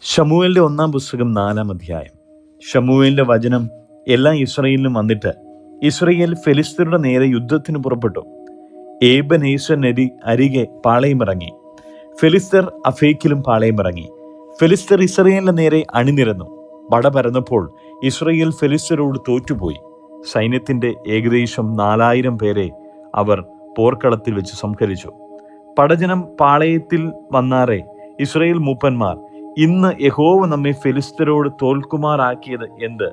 ശമൂവേലിന്റെ 1-ാം പുസ്തകം 4-ാം അധ്യായം. ശമൂവേലിന്റെ വചനം എല്ലാ ഇസ്രായേലിലും വന്നിട്ട് ഇസ്രായേൽ ഫെലിസ്ത്യരുടെ നേരെ യുദ്ധത്തിന് പുറപ്പെട്ടു. ഏബനേസരിന് അരികെ പാളയമിറങ്ങി. ഫെലിസ്ത്യർ അഫേക്കിലും പാളയമിറങ്ങി. ഫെലിസ്ത്യർ ഇസ്രായേലിന്റെ നേരെ അണിനിരന്നു. പട പരന്നപ്പോൾ ഇസ്രായേൽ ഫെലിസ്ത്യരോട് തോറ്റുപോയി. സൈന്യത്തിന്റെ ഏകദേശം 4000 പേരെ അവർ പോർക്കളത്തിൽ വെച്ച് സംഹരിച്ചു. പടജനം പാളയത്തിൽ വന്നാറെ ഇസ്രായേൽ മൂപ്പന്മാർ, ഇന്ന് യഹോവ നമ്മെ ഫെലിസ്ത്യരോട് തോൽക്കുമാറാക്കിയത് എന്ത്?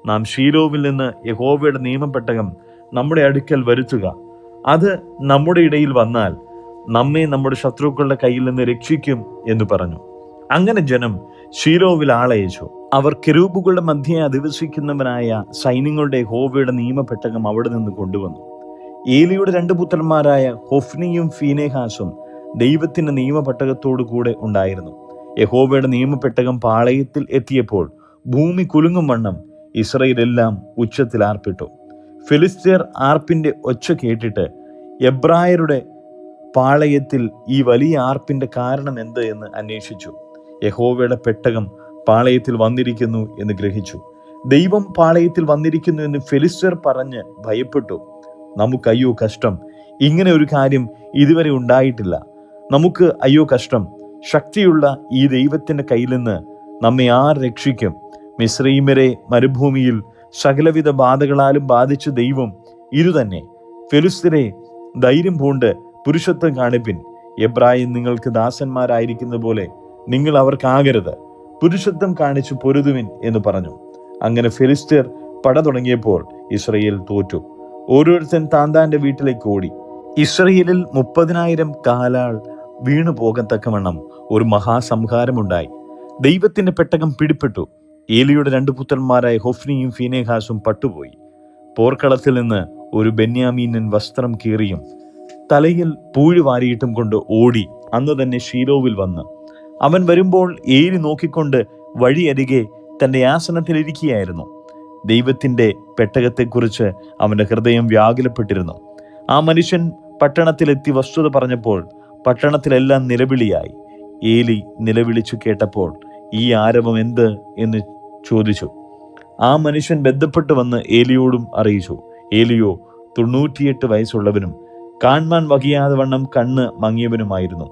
നാം ശീലോവിൽ നിന്ന് യഹോവയുടെ നിയമപെട്ടകം നമ്മുടെ അടുക്കൽ വരുത്തുക. അത് നമ്മുടെ ഇടയിൽ വന്നാൽ നമ്മെ നമ്മുടെ ശത്രുക്കളുടെ കയ്യിൽ നിന്ന് രക്ഷിക്കും എന്ന് പറഞ്ഞു. അങ്ങനെ ജനം ശീലോവിൽ ആളയച്ചു. അവർ കെരൂബുകളുടെ മധ്യേ അധിവസിക്കുന്നവനായ സൈന്യങ്ങളുടെ യഹോവയുടെ നിയമപെട്ടകം അവിടെ നിന്ന് കൊണ്ടുവന്നു. ഏലിയുടെ 2 പുത്രന്മാരായ ഹൊഫ്നിയും ഫീനെഹാസും ദൈവത്തിന്റെ നിയമപെട്ടകത്തോടു കൂടെ ഉണ്ടായിരുന്നു. യഹോവയുടെ നിയമപെട്ടകം പാളയത്തിൽ എത്തിയപ്പോൾ ഭൂമി കുലുങ്ങും വണ്ണം ഇസ്രായേലെല്ലാം ഉച്ചത്തിൽ ആർപ്പിട്ടു. ഫെലിസ്ത്യർ ആർപ്പിന്റെ ഒച്ച കേട്ടിട്ട് എബ്രായരുടെ പാളയത്തിൽ ഈ വലിയ ആർപ്പിന്റെ കാരണം എന്ത് എന്ന് അന്വേഷിച്ചു. യഹോവയുടെ പെട്ടകം പാളയത്തിൽ വന്നിരിക്കുന്നു എന്ന് ഗ്രഹിച്ചു. ദൈവം പാളയത്തിൽ വന്നിരിക്കുന്നു എന്ന് ഫെലിസ്ത്യർ പറഞ്ഞ് ഭയപ്പെട്ടു. നമുക്ക് അയ്യോ കഷ്ടം, ഇങ്ങനെ ഒരു കാര്യം ഇതുവരെ ഉണ്ടായിട്ടില്ല. നമുക്ക് അയ്യോ കഷ്ടം, ശക്തിയുള്ള ഈ ദൈവത്തിന്റെ കയ്യിൽ നിന്ന് നമ്മെ ആർ രക്ഷിക്കും? മിസ്രയീമ്യരെ മരുഭൂമിയിൽ സകലവിധ ബാധകളാലും ബാധിച്ച ദൈവം ഇതുതന്നെ. ഫെലിസ്ത്യരെ, ധൈര്യം പൂണ്ട് പുരുഷത്വം കാണിപ്പിൻ. എബ്രായൻ നിങ്ങൾക്ക് ദാസന്മാരായിരിക്കുന്ന പോലെ നിങ്ങൾ അവർക്കാകരുത്. പുരുഷത്വം കാണിച്ചു പൊരുതുവിൻ എന്ന് പറഞ്ഞു. അങ്ങനെ ഫെലിസ്ത്യർ പട തുടങ്ങിയപ്പോൾ ഇസ്രായേൽ തോറ്റു. ഓരോരുത്തൻ താന്താന്റെ വീട്ടിലേക്ക് ഓടി. ഇസ്രായേലിൽ 30,000 കാലാൾ വീണു പോകത്തക്കവണ്ണം ഒരു മഹാസംഹാരമുണ്ടായി. ദൈവത്തിന്റെ പെട്ടകം പിടിപ്പെട്ടു. ഏലിയുടെ 2 പുത്രന്മാരായ ഹൊഫ്നിയും ഫീനെഹാസും പട്ടുപോയി. പോർക്കളത്തിൽ നിന്ന് ഒരു ബെന്യാമീനൻ വസ്ത്രം കീറിയും തലയിൽ പൂഴി വാരിയിട്ടും കൊണ്ട് ഓടി അന്ന് തന്നെ ശീലോവിൽ വന്ന്. അവൻ വരുമ്പോൾ ഏലി നോക്കിക്കൊണ്ട് വഴിയരികെ തന്റെ ആസനത്തിലിരിക്കുകയായിരുന്നു. ദൈവത്തിന്റെ പെട്ടകത്തെക്കുറിച്ച് അവന്റെ ഹൃദയം വ്യാകുലപ്പെട്ടിരുന്നു. ആ മനുഷ്യൻ പട്ടണത്തിലെത്തി വസ്തുത പറഞ്ഞപ്പോൾ പട്ടണത്തിലെല്ലാം നിലവിളിയായി. ഏലി നിലവിളിച്ചു കേട്ടപ്പോൾ ഈ ആരവം എന്ത് എന്ന് ചോദിച്ചു. ആ മനുഷ്യൻ ബന്ധപ്പെട്ട് വന്ന് ഏലിയോടും അറിയിച്ചു. ഏലിയോ 98 വയസ്സുള്ളവനും കാൺമാൻ വകിയാതെ വണ്ണം കണ്ണ് മങ്ങിയവനുമായിരുന്നു.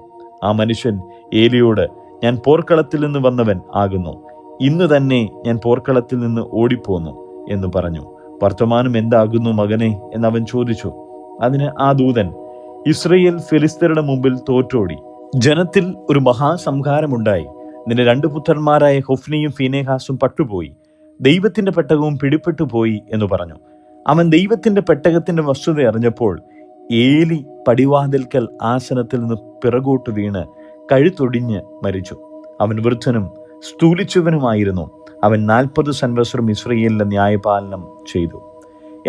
ആ മനുഷ്യൻ ഏലിയോട്, ഞാൻ പോർക്കളത്തിൽ നിന്ന് വന്നവൻ ആകുന്നു. ഇന്ന് തന്നെ ഞാൻ പോർക്കളത്തിൽ നിന്ന് ഓടിപ്പോന്നു എന്ന് പറഞ്ഞു. വർത്തമാനം എന്താകുന്നു മകനെ എന്നവൻ ചോദിച്ചു. അതിന് ആ ദൂതൻ, ഇസ്രായേൽ ഫെലിസ്ത്യരുടെ മുമ്പിൽ തോറ്റോടി. ജനത്തിൽ ഒരു മഹാസംഹാരമുണ്ടായി. നിന്റെ 2 പുത്രന്മാരായ ഹൊഫ്നിയും ഫീനെഹാസും പട്ടുപോയി. ദൈവത്തിന്റെ പെട്ടകവും പിടിപ്പെട്ടു പോയി എന്ന് പറഞ്ഞു. അവൻ ദൈവത്തിന്റെ പെട്ടകത്തിന്റെ വസ്തുത അറിഞ്ഞപ്പോൾ ഏലി പടിവാതിൽക്കൽ ആസനത്തിൽ നിന്ന് പിറകോട്ട് വീണ് കഴുത്തൊടിഞ്ഞ് മരിച്ചു. അവൻ വൃദ്ധനും സ്ഥൂലിച്ചവനുമായിരുന്നു. അവൻ 40 സംവത്സരം ഇസ്രായേലിന്റെ ന്യായപാലനം ചെയ്തു.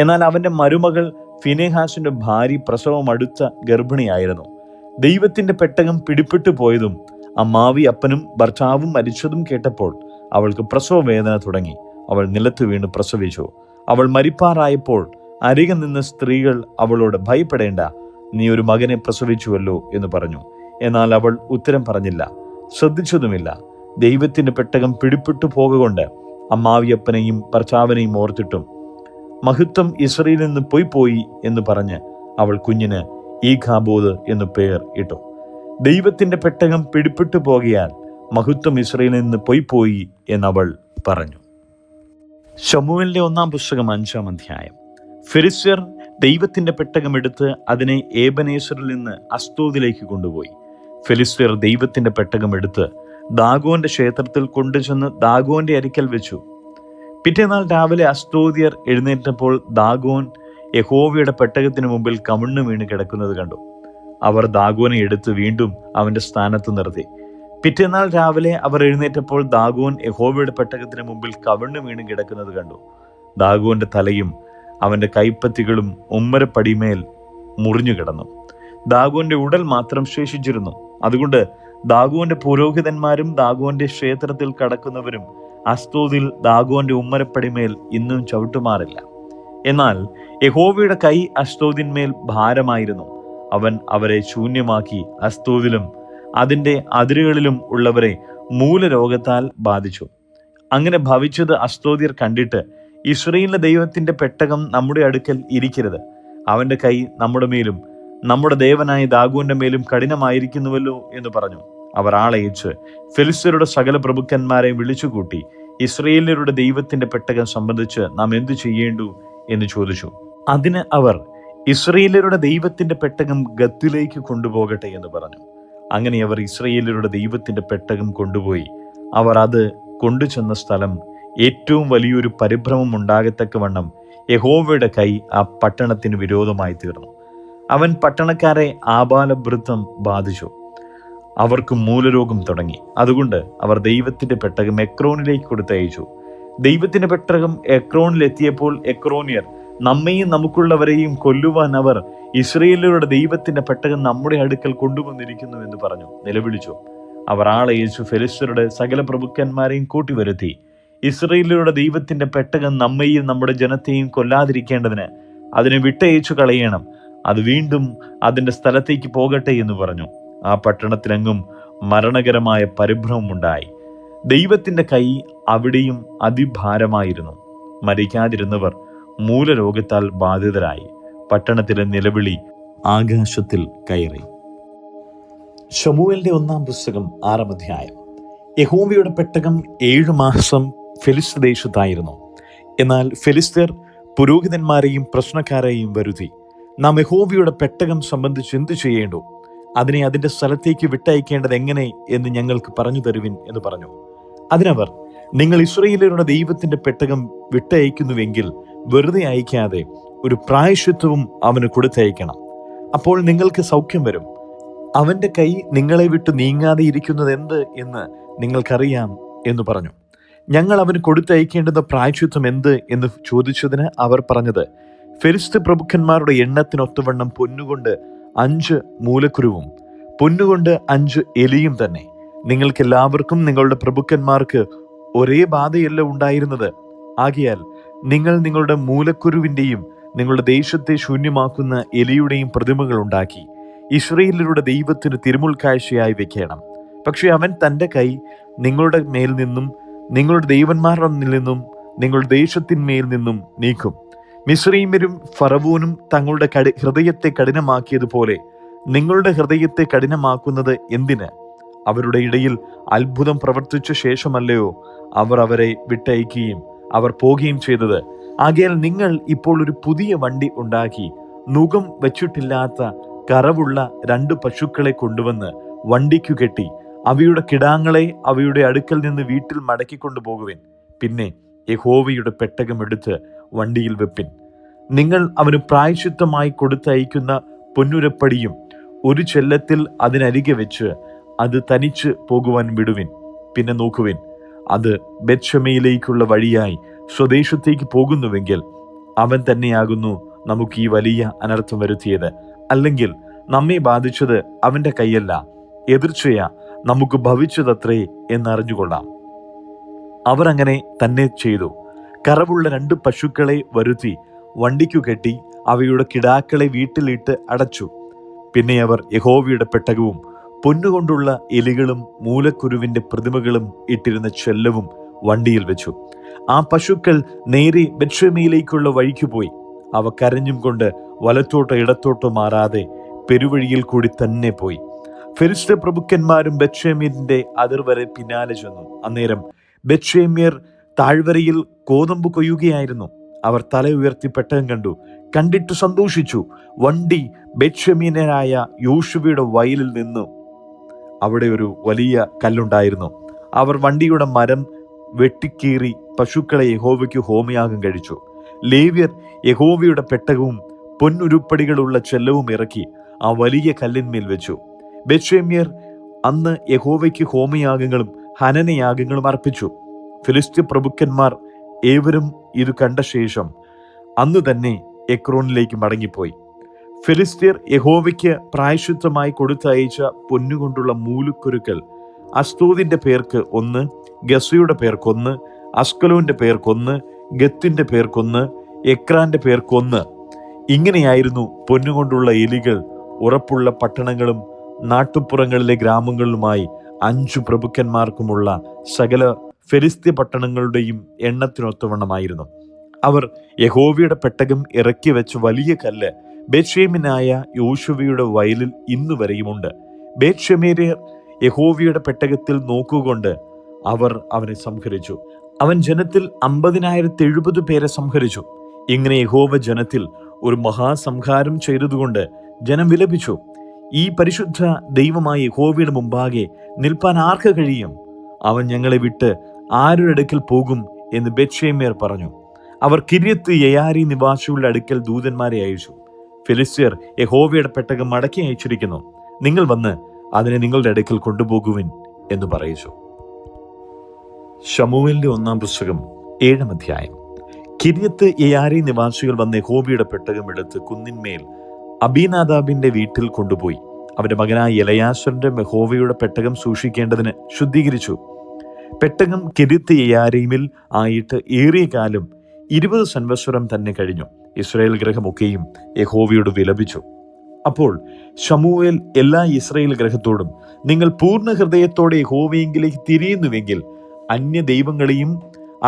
എന്നാൽ അവന്റെ മരുമകൾ ഫീനെഹാസിന്റെ ഭാര്യ പ്രസവം അടുത്ത ഗർഭിണിയായിരുന്നു. ദൈവത്തിന്റെ പെട്ടകം പിടിപ്പെട്ടു പോയതും അമ്മാവി അപ്പനും ഭർത്താവും മരിച്ചതും കേട്ടപ്പോൾ അവൾക്ക് പ്രസവ വേദന തുടങ്ങി. അവൾ നിലത്ത് വീണ് പ്രസവിച്ചു. അവൾ മരിപ്പാറായപ്പോൾ അരികെ നിന്ന സ്ത്രീകൾ അവളോട്, ഭയപ്പെടേണ്ട, നീ ഒരു മകനെ പ്രസവിച്ചുവല്ലോ എന്ന് പറഞ്ഞു. എന്നാൽ അവൾ ഉത്തരം പറഞ്ഞില്ല, ശ്രദ്ധിച്ചതുമില്ല. ദൈവത്തിന്റെ പെട്ടകം പിടിപ്പെട്ടു പോകുകൊണ്ട് അമ്മാവിയപ്പനെയും ഭർത്താവിനെയും ഓർത്തിട്ടും മഹത്വം ഇസ്രായേലിൽ നിന്ന് പോയി എന്ന് പറഞ്ഞ് അവൾ കുഞ്ഞിന് ഈഖാബോദ് എന്ന് പേർ ഇട്ടു. ദൈവത്തിന്റെ പെട്ടകം പിടിപ്പെട്ടു പോകിയാൽ മഹത്വം ഇസ്രായേലിൽ നിന്ന് പോയി എന്നവൾ പറഞ്ഞു. ശമൂവേലിന്റെ 1-ാം പുസ്തകം 5-ാം അധ്യായം. ഫെലിസ്ത്യർ ദൈവത്തിന്റെ പെട്ടകം എടുത്ത് അതിനെ ഏബനേസറിൽ നിന്ന് അസ്തോദിലേക്ക് കൊണ്ടുപോയി. ഫെലിസ്ത്യർ ദൈവത്തിന്റെ പെട്ടകം എടുത്ത് ദാഗോന്റെ ക്ഷേത്രത്തിൽ കൊണ്ടുചെന്ന് ദാഗോന്റെ അരിക്കൽ വെച്ചു. പിറ്റേന്നാൾ രാവിലെ അസ്തോദ്യർ എഴുന്നേറ്റപ്പോൾ ദാഗോൻ യഹോവയുടെ പെട്ടകത്തിന് മുമ്പിൽ കമിഴ്ന്നു വീണ് കിടക്കുന്നത് കണ്ടു. അവർ ദാഗോനെ എടുത്ത് വീണ്ടും അവന്റെ സ്ഥാനത്ത് നിർത്തി. പിറ്റേന്നാൾ രാവിലെ അവർ എഴുന്നേറ്റപ്പോൾ ദാഗോൻ യഹോവയുടെ പെട്ടകത്തിന് മുമ്പിൽ കമിഴ്ന്നു വീണ് കിടക്കുന്നത് കണ്ടു. ദാഗോന്റെ തലയും അവന്റെ കൈപ്പത്തികളും ഉമ്മരപ്പടിമേൽ മുറിഞ്ഞു കിടന്നു. ദാഗോന്റെ ഉടൽ മാത്രം ശേഷിച്ചിരുന്നു. അതുകൊണ്ട് ദാഗോന്റെ പുരോഹിതന്മാരും ദാഗോന്റെ ക്ഷേത്രത്തിൽ കടക്കുന്നവരും അസ്തോദിൽ ദാഗോന്റെ ഉമ്മരപ്പടിമേൽ ഇന്നും ചവിട്ടുമാറില്ല. എന്നാൽ യഹോവയുടെ കൈ അസ്തോദിന്മേൽ ഭാരമായിരുന്നു. അവൻ അവരെ ശൂന്യമാക്കി അസ്തോദിലും അതിൻ്റെ അതിരുകളിലും ഉള്ളവരെ മൂലരോഗത്താൽ ബാധിച്ചു. അങ്ങനെ ഭവിച്ചത് അസ്തോദ്യർ കണ്ടിട്ട്, ഇസ്രായേലിലെ ദൈവത്തിന്റെ പെട്ടകം നമ്മുടെ അടുക്കൽ ഇരിക്കരുത്, അവന്റെ കൈ നമ്മുടെ മേലും നമ്മുടെ ദേവനായ ദാഗോന്റെ മേലും കഠിനമായിരിക്കുന്നുവല്ലോ എന്ന് പറഞ്ഞു. അവർ ആളയച്ച് ഫെലിസ്ത്യരുടെ സകല പ്രഭുക്കന്മാരെ വിളിച്ചുകൂട്ടി, ഇസ്രായേല്യരുടെ ദൈവത്തിന്റെ പെട്ടകം സംബന്ധിച്ച് നാം എന്തു ചെയ്യേണ്ടു എന്ന് ചോദിച്ചു. അതിന് അവർ, ഇസ്രായേല്യരുടെ ദൈവത്തിന്റെ പെട്ടകം ഗത്തിലേക്ക് കൊണ്ടുപോകട്ടെ എന്ന് പറഞ്ഞു. അങ്ങനെ അവർ ഇസ്രായേല്യരുടെ ദൈവത്തിന്റെ പെട്ടകം കൊണ്ടുപോയി. അവർ അത് കൊണ്ടുചെന്ന സ്ഥലം ഏറ്റവും വലിയൊരു പരിഭ്രമം ഉണ്ടാകത്തക്കവണ്ണം യഹോവയുടെ കൈ ആ പട്ടണത്തിന് വിരോധമായി തീർന്നു. അവൻ പട്ടണക്കാരെ ആബാലവൃദ്ധം ബാധിച്ചു. അവർക്ക് മൂലരോഗം തുടങ്ങി. അതുകൊണ്ട് അവർ ദൈവത്തിന്റെ പെട്ടകം എക്രോനിലേക്ക് കൊടുത്തയച്ചു. ദൈവത്തിന്റെ പെട്ടകം എക്രോനിലെത്തിയപ്പോൾ എക്രോനിയർ, നമ്മെയും നമുക്കുള്ളവരെയും കൊല്ലുവാൻ അവർ ഇസ്രായേല്യരുടെ ദൈവത്തിന്റെ പെട്ടകം നമ്മുടെ അടുക്കൽ കൊണ്ടുവന്നിരിക്കുന്നു എന്ന് പറഞ്ഞു നിലവിളിച്ചു. അവർ ആളയച്ചു ഫെലിസ്ത്യരുടെ സകല പ്രഭുക്കന്മാരെയും കൂട്ടിവരുത്തി, ഇസ്രായേല്യരുടെ ദൈവത്തിന്റെ പെട്ടകം നമ്മെയും നമ്മുടെ ജനത്തെയും കൊല്ലാതിരിക്കേണ്ടതിന് അതിനെ വിട്ടയച്ചു കളയണം, അത് വീണ്ടും അതിന്റെ സ്ഥലത്തേക്ക് പോകട്ടെ എന്ന് പറഞ്ഞു. ആ പട്ടണത്തിലെങ്ങും മരണകരമായ പരിഭ്രമമുണ്ടായി. ദൈവത്തിന്റെ കൈ അവിടെയും അതിഭാരമായിരുന്നു. മരിക്കാതിരുന്നവർ മൂലരോഗത്താൽ ബാധിതരായി. പട്ടണത്തിലെ നിലവിളി ആകാശത്തിൽ കയറി. ശമൂവേലിന്റെ 1-ാം പുസ്തകം 6-ാം അധ്യായം. യഹോവയുടെ പെട്ടകം 7 മാസം ഫെലിസ്ത്യ ദേശത്തായിരുന്നു. എന്നാൽ ഫെലിസ്ത്യർ പുരോഹിതന്മാരെയും പ്രശ്നക്കാരെയും വരുത്തി, നാം യഹോവയുടെ പെട്ടകം സംബന്ധിച്ച് എന്തു ചെയ്യേണ്ടു, അതിനെ അതിന്റെ സ്ഥലത്തേക്ക് വിട്ടയക്കേണ്ടത് എങ്ങനെ എന്ന് ഞങ്ങൾക്ക് പറഞ്ഞു തരുവിൻ എന്ന് പറഞ്ഞു. അതിനവർ, നിങ്ങൾ ഇസ്രായേല്യരുടെ ദൈവത്തിന്റെ പെട്ടകം വിട്ടയക്കുന്നുവെങ്കിൽ വെറുതെ അയക്കാതെ ഒരു പ്രായശ്ചിത്തവും അവന് കൊടുത്തയക്കണം. അപ്പോൾ നിങ്ങൾക്ക് സൗഖ്യം വരും. അവന്റെ കൈ നിങ്ങളെ വിട്ടു നീങ്ങാതെ ഇരിക്കുന്നത് എന്ത് എന്ന് നിങ്ങൾക്കറിയാം എന്ന് പറഞ്ഞു. ഞങ്ങൾ അവന് കൊടുത്തയക്കേണ്ടുന്ന പ്രായശ്ചിത്തം എന്ത് എന്ന് ചോദിച്ചതിന് അവർ പറഞ്ഞത്, ഫെലിസ്ത്യ പ്രഭുക്കന്മാരുടെ എണ്ണത്തിനൊത്തവണ്ണം പൊന്നുകൊണ്ട് 5 മൂലക്കുരുവും പൊന്നുകൊണ്ട് 5 എലിയും തന്നെ. നിങ്ങൾക്കെല്ലാവർക്കും നിങ്ങളുടെ പ്രഭുക്കന്മാർക്ക് ഒരേ ബാധയല്ല ഉണ്ടായിരുന്നത്. ആകയാൽ നിങ്ങൾ നിങ്ങളുടെ മൂലക്കുരുവിന്റെയും നിങ്ങളുടെ ദേശത്തെ ശൂന്യമാക്കുന്ന എലിയുടെയും പ്രതിമകൾ ഉണ്ടാക്കി ഇസ്രായേല്യരുടെ ദൈവത്തിന് തിരുമുൽക്കാഴ്ചയായി വെക്കണം. പക്ഷെ അവൻ തൻ്റെ കൈ നിങ്ങളുടെ മേൽ നിന്നും നിങ്ങളുടെ ദൈവന്മാരുടെ നിന്നും നിങ്ങളുടെ ദേശത്തിന്മേൽ നിന്നും നീക്കും. മിസ്രയീമ്യരും ഫറവോനും തങ്ങളുടെ ഹൃദയത്തെ കഠിനമാക്കിയതുപോലെ നിങ്ങളുടെ ഹൃദയത്തെ കഠിനമാക്കുന്നത് എന്തിന്? അവരുടെ ഇടയിൽ അത്ഭുതം പ്രവർത്തിച്ച ശേഷമല്ലയോ അവർ അവരെ വിട്ടയക്കുകയും അവർ പോകുകയും ചെയ്തത്? ആകയാൽ നിങ്ങൾ ഇപ്പോൾ ഒരു പുതിയ വണ്ടി ഉണ്ടാക്കി നുകം വെച്ചിട്ടില്ലാത്ത കറവുള്ള 2 പശുക്കളെ കൊണ്ടുവന്ന് വണ്ടിക്കു കെട്ടി അവയുടെ കിടാങ്ങളെ അവയുടെ അടുക്കൽ നിന്ന് വീട്ടിൽ മടക്കിക്കൊണ്ടുപോകുവിൻ. പിന്നെ യഹോവയുടെ പെട്ടകം എടുത്ത് വണ്ടിയിൽ വെപ്പിൻ. നിങ്ങൾ അവന് പ്രായശ്ചിത്തമായി കൊടുത്തയക്കുന്ന പൊന്നുരപ്പടിയും ഒരു ചെല്ലത്തിൽ അതിനരികെ വെച്ച് അത് തനിച്ച് പോകുവാൻ വിടുവിൻ. പിന്നെ നോക്കുവിൻ, അത് ബേത്ത്ശെമയിലേക്കുള്ള വഴിയായി സ്വദേശത്തേക്ക് പോകുന്നുവെങ്കിൽ അവൻ തന്നെയാകുന്നു നമുക്ക് ഈ വലിയ അനർത്ഥം വരുത്തിയത്. അല്ലെങ്കിൽ നമ്മെ ബാധിച്ചത് അവന്റെ കൈയല്ല, എതിർച്ചയാ നമുക്ക് ഭവിച്ചതത്രേ എന്നറിഞ്ഞുകൊള്ളാം. അവർ അങ്ങനെ തന്നെ ചെയ്തു. കറവുള്ള 2 പശുക്കളെ വരുത്തി വണ്ടിക്കു കെട്ടി അവയുടെ കിടാക്കളെ വീട്ടിലിട്ട് അടച്ചു. പിന്നെ അവർ യഹോവയുടെ പെട്ടകവും പൊന്നുകൊണ്ടുള്ള എലികളും മൂലക്കുരുവിന്റെ പ്രതിമകളും ഇട്ടിരുന്ന ചെല്ലവും വണ്ടിയിൽ വെച്ചു. ആ പശുക്കൾ നേരെ ബേത്ത്ശെമയിലേക്കുള്ള വഴിക്ക് പോയി. അവ കരഞ്ഞും കൊണ്ട് വലത്തോട്ടോ ഇടത്തോട്ടോ മാറാതെ പെരുവഴിയിൽ കൂടി തന്നെ പോയി. ഫെലിസ്ത്യ പ്രഭുക്കന്മാരും ബേത്ത്ശെമേരിന്റെ അതിർവരെ പിന്നാലെ ചെന്നു. അന്നേരം ബേത്ത്ശെമ്യർ താഴ്വരയിൽ കോതമ്പ് കൊയ്യുകയായിരുന്നു. അവർ തല ഉയർത്തി പെട്ടകം കണ്ടിട്ട് സന്തോഷിച്ചു. വണ്ടി ബേത്ത്ശെമ്യനായ യോശുവയുടെ വയലിൽ നിന്നു. അവിടെ ഒരു വലിയ കല്ലുണ്ടായിരുന്നു. അവർ വണ്ടിയുടെ മരം വെട്ടിക്കീറി പശുക്കളെ യഹോവയ്ക്ക് ഹോമയാഗം കഴിച്ചു. ലേവ്യർ യഹോവയുടെ പെട്ടകവും പൊന്നുരുപ്പടികളുള്ള ചെല്ലവും ഇറക്കി ആ വലിയ കല്ലിന്മേൽ വെച്ചു. ബേത്ത്ശെമ്യർ അന്ന് യഹോവയ്ക്ക് ഹോമയാഗങ്ങളും ഹനനയാഗങ്ങളും അർപ്പിച്ചു. ഫിലിസ്ത്യ പ്രഭുക്കന്മാർ ഏവരും ഇത് കണ്ട ശേഷം അന്ന് തന്നെ എക്രോനിലേക്ക് മടങ്ങിപ്പോയി. ഫിലിസ്ത്യർ യഹോവയ്ക്ക് പ്രായശ്ചിത്തമായി കൊടുത്തയച്ച പൊന്നുകൊണ്ടുള്ള മൂലക്കുരുക്കൾ അസ്തോദിന്റെ പേർക്ക് 1, ഗസയുടെ പേർക്ക് 1, അസ്കലോന്റെ പേർക്ക് 1, ഗത്തിന്റെ പേർക്ക് 1, എക്രാന്റെ പേർക്ക് 1. ഇങ്ങനെയായിരുന്നു പൊന്നുകൊണ്ടുള്ള എലികൾ ഉറപ്പുള്ള പട്ടണങ്ങളും നാട്ടുപുറങ്ങളിലെ ഗ്രാമങ്ങളിലുമായി 5 പ്രഭുക്കന്മാർക്കുമുള്ള സകല ഫെലിസ്ത്യ പട്ടണങ്ങളുടെയും എണ്ണത്തിനൊത്തവണ്ണമായിരുന്നു. അവർ യഹോവയുടെ പെട്ടകം ഇറക്കി വെച്ച വലിയ കല്ല് ബേത്ത്ശേമ്യനായ യോശുവയുടെ വയലിൽ ഇന്നുവരെയുമുണ്ട്. ബേത്ത്ശേമ്യർ യഹോവയുടെ പെട്ടകത്തിൽ നോക്കുകൊണ്ട് അവർ അവനെ സംഹരിച്ചു. അവൻ ജനത്തിൽ 50,070 പേരെ സംഹരിച്ചു. ഇങ്ങനെ യഹോവ ജനത്തിൽ ഒരു മഹാസംഹാരം ചെയ്തതുകൊണ്ട് ജനം വിലപിച്ചു. ഈ പരിശുദ്ധ ദൈവമായ യഹോവയുടെ മുമ്പാകെ നിൽപ്പാൻ ആർക്ക് കഴിയും? അവൻ ഞങ്ങളെ വിട്ട് ആരുടെ അടുക്കൽ പോകും എന്ന് ബേത്ത്ശേമ്യർ പറഞ്ഞു. അവർ കിര്യത്ത് യെയാരീം നിവാസികളുടെ അടുക്കൽ ദൂതന്മാരെ അയച്ചു. ഫെലിസ്ത്യർ യഹോവയുടെ പെട്ടകം മടക്കി അയച്ചിരിക്കുന്നു, നിങ്ങൾ വന്ന് അതിനെ നിങ്ങളുടെ അടുക്കൽ കൊണ്ടുപോകുവിൻ എന്ന് പറയിച്ചു. ശമൂവേലിന്റെ 1-ാം പുസ്തകം 7-ാം അധ്യായം. കിര്യത്ത് യെയാരീം നിവാസികൾ വന്ന് യഹോവയുടെ പെട്ടകം എടുത്ത് കുന്നിന്മേൽ അബീനാദാബിന്റെ വീട്ടിൽ കൊണ്ടുപോയി. അവന്റെ മകനായ എലയാസറിന്റെ യഹോവയുടെ പെട്ടകം സൂക്ഷിക്കേണ്ടതിന് ശുദ്ധീകരിച്ചു. പെട്ടകം കിര്യത്ത് യെയാരീമിൽ ആയിട്ട് ഏറിയ കാലം 20 സംവത്സരം തന്നെ കഴിഞ്ഞു. ഇസ്രായേൽ ഗൃഹമൊക്കെയും യഹോവയോട് വിലപിച്ചു. അപ്പോൾ ശമൂവേൽ എല്ലാ ഇസ്രായേൽ ഗൃഹത്തോടും, നിങ്ങൾ പൂർണ്ണ ഹൃദയത്തോടെ യഹോവയെങ്കിലേക്ക് തിരിയുന്നുവെങ്കിൽ അന്യ ദൈവങ്ങളെയും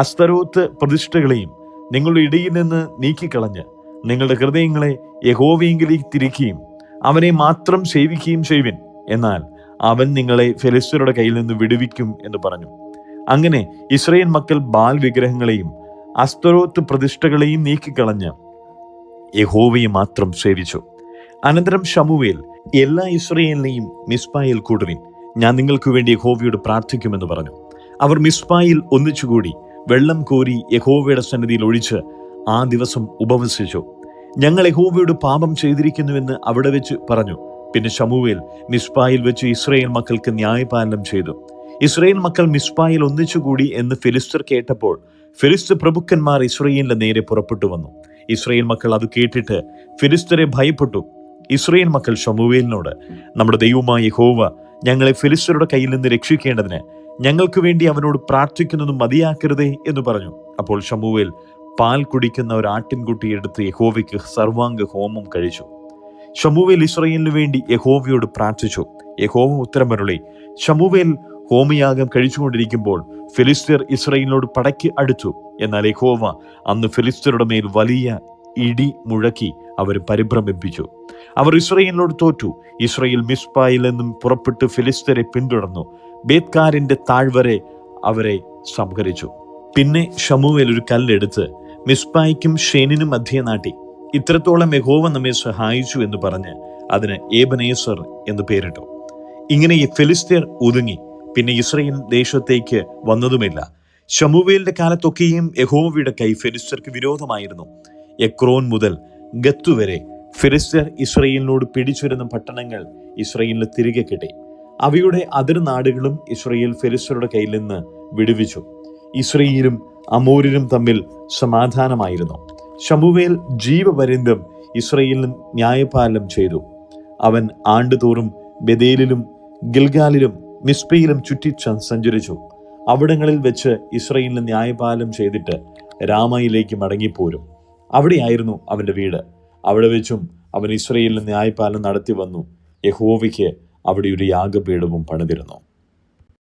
അസ്തരോത്ത് പ്രതിഷ്ഠകളെയും നിങ്ങളുടെ ഇടയിൽ നിന്ന് നീക്കിക്കളഞ്ഞ് നിങ്ങളുടെ ഹൃദയങ്ങളെ യഹോവയെങ്കിലേക്ക് തിരിക്കുകയും അവനെ മാത്രം സേവിക്കുകയും ചെയ്യുവിൻ. എന്നാൽ അവൻ നിങ്ങളെ ഫെലിസ്ത്യരുടെ കയ്യിൽ നിന്ന് വിടുവിക്കും എന്ന് പറഞ്ഞു. അങ്ങനെ ഇസ്രായേൽ മക്കൾ ബാൽ വിഗ്രഹങ്ങളെയും അസ്തരോത്ത് പ്രതിഷ്ഠകളെയും നീക്കിക്കളഞ്ഞ് യഹോവയെ മാത്രം സേവിച്ചു. അനന്തരം ശമൂവേൽ എല്ലാ ഇസ്രായേലിനെയും മിസ്പായിൽ കൂടുവിൻ, ഞാൻ നിങ്ങൾക്ക് വേണ്ടി യഹോവയോട് പ്രാർത്ഥിക്കുമെന്ന് പറഞ്ഞു. അവർ മിസ്പായിൽ ഒന്നിച്ചുകൂടി വെള്ളം കോരി യഹോവയുടെ സന്നിധിയിൽ ഒഴിച്ച് ആ ദിവസം ഉപവസിച്ചു. ഞങ്ങൾ യഹോവയോട് പാപം ചെയ്തിരിക്കുന്നുവെന്ന് അവിടെ വെച്ച് പറഞ്ഞു. പിന്നെ ശമൂവേൽ മിസ്പായിൽ വെച്ച് ഇസ്രായേൽ മക്കൾക്ക് ന്യായപാലനം ചെയ്തു. ഇസ്രായേൽ മക്കൾ മിസ്പായിൽ ഒന്നിച്ചുകൂടി എന്ന് ഫെലിസ്ത്യർ കേട്ടപ്പോൾ ഫെലിസ്ത്യ പ്രഭുക്കന്മാർ ഇസ്രായേലിന്റെ നേരെ പുറപ്പെട്ടു വന്നു. ഇസ്രായേൽ മക്കൾ അത് കേട്ടിട്ട് ഫെലിസ്ത്യരെ ഭയപ്പെട്ടു. ഇസ്രായേൽ മക്കൾ ശമൂവേലിനോട്, നമ്മുടെ ദൈവമായ യഹോവ ഞങ്ങളെ ഫെലിസ്ത്യരുടെ കയ്യിൽ നിന്ന് രക്ഷിക്കേണ്ടതിന് ഞങ്ങൾക്ക് വേണ്ടി അവനോട് പ്രാർത്ഥിക്കുന്നതും മതിയാക്കരുതേ എന്ന് പറഞ്ഞു. അപ്പോൾ ശമൂവേൽ പാൽ കുടിക്കുന്ന ഒരു ആട്ടിൻകുട്ടി എടുത്ത് യഹോവയ്ക്ക് സർവാംഗ ഹോമം കഴിച്ചു. ശമൂവേൽ ഇസ്രായേലിനു വേണ്ടി യഹോവയോട് പ്രാർത്ഥിച്ചു. യഹോവ ഉത്തരമരുളി. ശമൂവേൽ ഹോമയാഗം കഴിച്ചുകൊണ്ടിരിക്കുമ്പോൾ ഫെലിസ്ത്യർ ഇസ്രായേലിനോട് പടയ്ക്ക് അടുത്തു. എന്നാൽ യഹോവ അന്ന് ഫെലിസ്ത്യരുടെ മേൽ വലിയ ഇടി മുഴക്കി അവരെ പരിഭ്രമിപ്പിച്ചു. അവർ ഇസ്രായേലിനോട് തോറ്റു. ഇസ്രായേൽ മിസ്പായിൽ നിന്നും പുറപ്പെട്ട് ഫെലിസ്ത്യരെ പിന്തുടർന്നു ബേത്കാരിന്റെ താഴ്വരെ അവരെ സംഹരിച്ചു. പിന്നെ ശമൂവേൽ ഒരു കല്ലെടുത്ത് മിസ്പായ്ക്കും ഷേനിനും മധ്യേ നാട്ടി. ഇത്രത്തോളം യഹോവ നമ്മെ സഹായിച്ചു എന്ന് പറഞ്ഞ് അതിന് ഏബനേസർ എന്ന് പേരിട്ടു. ഇങ്ങനെ ഈ ഫെലിസ്ത്യർ ഒതുങ്ങി പിന്നെ ഇസ്രായേൽ ദേശത്തേക്ക് വന്നതുമില്ല. ശമൂവേലിന്റെ കാലത്തൊക്കെയും യഹോവയുടെ കൈ ഫെലിസ്ത്യർക്ക് വിരോധമായിരുന്നു. എക്രോൻ മുതൽ ഗത്ത് വരെ ഫെലിസ്ത്യർ ഇസ്രായേലിനോട് പിടിച്ചിരുന്ന പട്ടണങ്ങൾ ഇസ്രായേലിന് തിരികെ കിട്ടി. അവയുടെ അതിർനാടുകളും ഇസ്രായേൽ ഫെലിസ്ത്യരുടെ കയ്യിൽ നിന്ന് വിടുവിച്ചു. ഇസ്രായേലും അമോര്യരും തമ്മിൽ സമാധാനമായിരുന്നു. ശമൂവേൽ ജീവപര്യന്തം ഇസ്രായേലിന് ന്യായപാലനം ചെയ്തു. അവൻ ആണ്ടുതോറും ബെഥേലിലും ഗിൽഗാലിലും മിസ്പയിലും ചുറ്റി സഞ്ചരിച്ചു. അവിടങ്ങളിൽ വെച്ച് ഇസ്രായേലിന് ന്യായപാലനം ചെയ്തിട്ട് രാമയിലേക്ക് മടങ്ങിപ്പോരും. അവിടെയായിരുന്നു അവൻ്റെ വീട്. അവിടെ വെച്ചും അവൻ ഇസ്രായേലിന് ന്യായപാലനം നടത്തി വന്നു. യഹോവയ്ക്ക് അവിടെ ഒരു യാഗപീഠവും പണിതിരുന്നു.